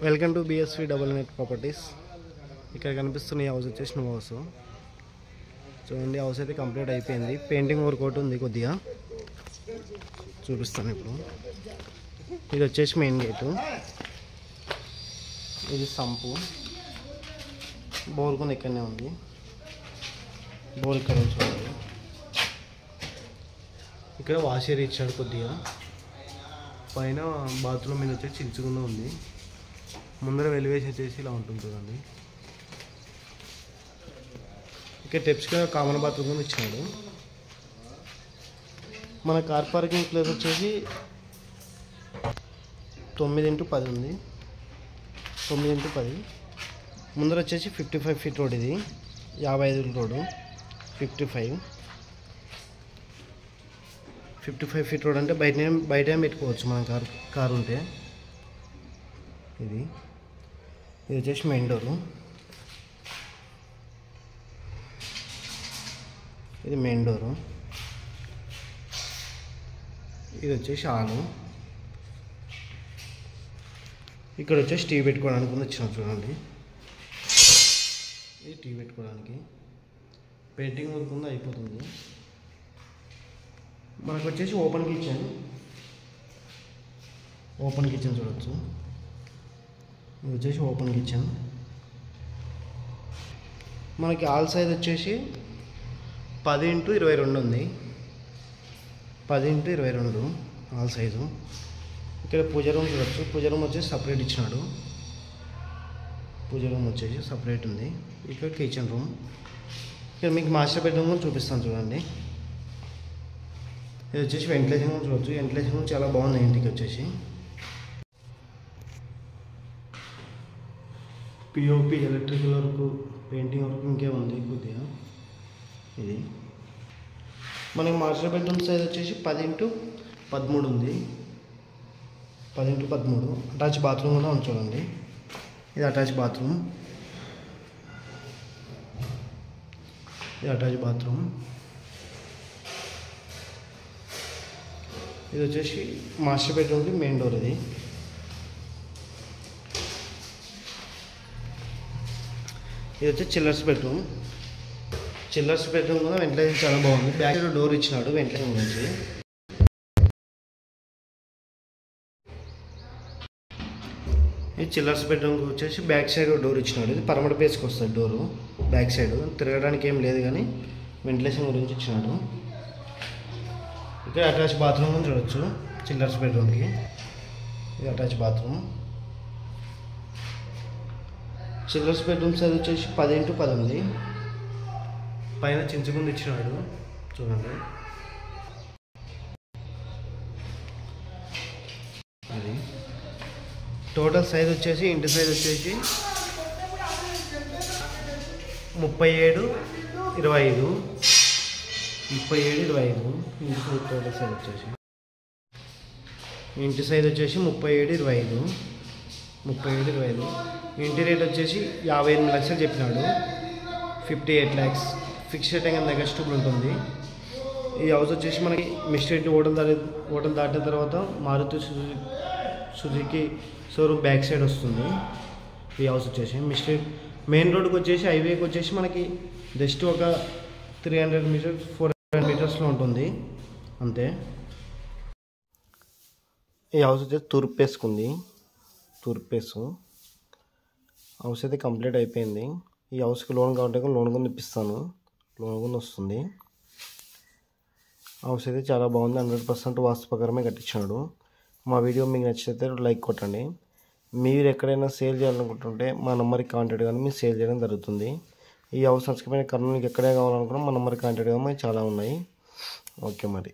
Welcome to BSV double net properties. ఇక్కడ కనిపిస్తున్న house వచ్చేసి న్యూ హౌస్. చూడండి, హౌస్ అయితే కంప్లీట్ అయిపోయింది. పెయింటింగ్ వర్క్ ఒకటి ఉంది, కొద్దిగా చూపిస్తాను ఇప్పుడు. ఇది వచ్చేసి మెయిన్ గేటు, ఇది సంపు, బోర్ కూడా ఇక్కడనే ఉంది. బోర్ ఇక్కడ చూడండి. ఇక్కడ వాష్ ఏరియా ఇచ్చాడు కొద్దిగా. పైన బాత్రూమ్ మీద వచ్చేసి చిలుచుకుండా ఉంది. ముందర వెలివేసి వచ్చేసి ఇలా ఉంటుంది చూడండి. ఇక్కడ టెప్స్గా కామన్ బాత్రూమ్ కూడా ఇచ్చాడు. మన కార్ పార్కింగ్ ప్లేస్ వచ్చేసి 9x10 ఉంది. 9x10. ముందర వచ్చేసి 55 ఫీట్ రోడ్, ఇది 55 రోడ్డు. 55 ఫీట్ రోడ్ అంటే బయట పెట్టుకోవచ్చు మనం కారు ఉంటే. ఇది వచ్చేసి మెయిన్ డోరు. ఇది మెయిన్ డోరు. ఇది వచ్చేసి హాలు. ఇక్కడ వచ్చేసి టీ పెట్టుకోవడానికి వచ్చిన చూడండి. ఇది టీ పెట్టుకోవడానికి. పెయింటింగ్ వర్క్ ఉంది, అయిపోతుంది. మనకు వచ్చేసి ఓపెన్ కిచెన్ చూడవచ్చు. ఇది వచ్చేసి ఓపెన్ కిచెన్. మనకి ఆల్ సైజ్ వచ్చేసి 10x22 ఉంది. 10x22 all size. ఇక్కడ పూజ రూమ్ చూడవచ్చు. పూజ రూమ్ వచ్చేసి సపరేట్ ఇచ్చినాడు. పూజ రూమ్ వచ్చేసి సపరేట్ ఉంది. ఇక్కడ కిచెన్ రూమ్. ఇక్కడ మీకు మాస్టర్ బెడ్రూమ్ కూడా చూపిస్తాను చూడండి. ఇది వచ్చేసి వెంటిలేషన్ రూమ్ చూడవచ్చు. వెంటిలేషన్ రూమ్ చాలా బాగుంది. ఇంటికి వచ్చేసి POP, electrical work, painting work ఇంకే ఉంది కొద్దిగా. ఇది మనకి మాస్టర్ బెడ్రూమ్ సైజ్ వచ్చేసి 10x13 ఉంది. 10x13. అటాచ్ బాత్రూమ్ కూడా ఉంది చూడండి. ఇది అటాచ్ బాత్రూమ్. ఇది వచ్చేసి మాస్టర్ బెడ్రూమ్కి మెయిన్ డోర్. ఇది వచ్చి చిల్లర్స్ బెడ్రూమ్ కూడా వెంటిలేషన్ చాలా బాగుంది. బ్యాక్ సైడ్ డోర్ ఇచ్చినాడు వెంటిలేషన్ గురించి. ఈ చిల్లర్స్ బెడ్రూమ్కి వచ్చేసి బ్యాక్ సైడ్ డోర్ ఇచ్చినాడు. ఇది పరమట బేస్కి వస్తుంది డోరు. బ్యాక్ సైడ్ తిరగడానికి ఏం లేదు, కానీ వెంటిలేషన్ గురించి ఇచ్చినాడు. ఇక్కడ అటాచ్ బాత్రూమ్ అని చూడవచ్చు. చిల్లర్స్ బెడ్రూమ్కి ఇది attach bathroom. Chillers bedroom size వచ్చేసి 10x10 ఉంది. పైన చించుకుంది ఇచ్చినాడు చూడండి. అది టోటల్ సైజ్ వచ్చేసి ఇంటి సైజ్ వచ్చేసి 37x25. టోటల్ సైజ్ వచ్చేసి ఇంటి సైజ్ వచ్చేసి 37x25. ఇంటి రేట్ వచ్చేసి 58 లక్షలు చెప్పినాడు. 58 lakhs ఫిక్స్ రేట్ ఇంకా నెగస్టబుల్ ఉంటుంది. ఈ హౌస్ వచ్చేసి మనకి మిస్టేట్ హోటల్ దాటిన తర్వాత Maruti Suzuki showroom back side వస్తుంది. ఈ హౌస్ వచ్చేసి మిస్టేట్ మెయిన్ రోడ్కి వచ్చేసి హైవేకి వచ్చేసి మనకి జస్ట్ ఒక 300 మీటర్స్ 400 మీటర్స్లో ఉంటుంది అంతే. ఈ హౌస్ వచ్చేసి తూర్పు వేసుకుంది. హౌస్ అయితే కంప్లీట్ అయిపోయింది. ఈ హౌస్కి లోన్ కావాలంటే లోన్ కూడా ఇప్పిస్తాను. లోన్ కూడా వస్తుంది. హౌస్ అయితే చాలా బాగుంది. 100% వాస్తు ప్రకారమే కట్టించాడు. మా వీడియో మీకు నచ్చితే లైక్ కొట్టండి. మీరు ఎక్కడైనా సేల్ చేయాలనుకుంటుంటే మా నెంబర్కి కాంటాక్ట్ కానీ మీరు సేల్ చేయడం జరుగుతుంది. ఈ హౌస్ నచ్చకపోయిన కర్నూలుకి ఎక్కడే కావాలనుకున్నా మా నెంబర్కి కాంటాక్ట్ కానీ చాలా ఉన్నాయి. ఓకే మరి.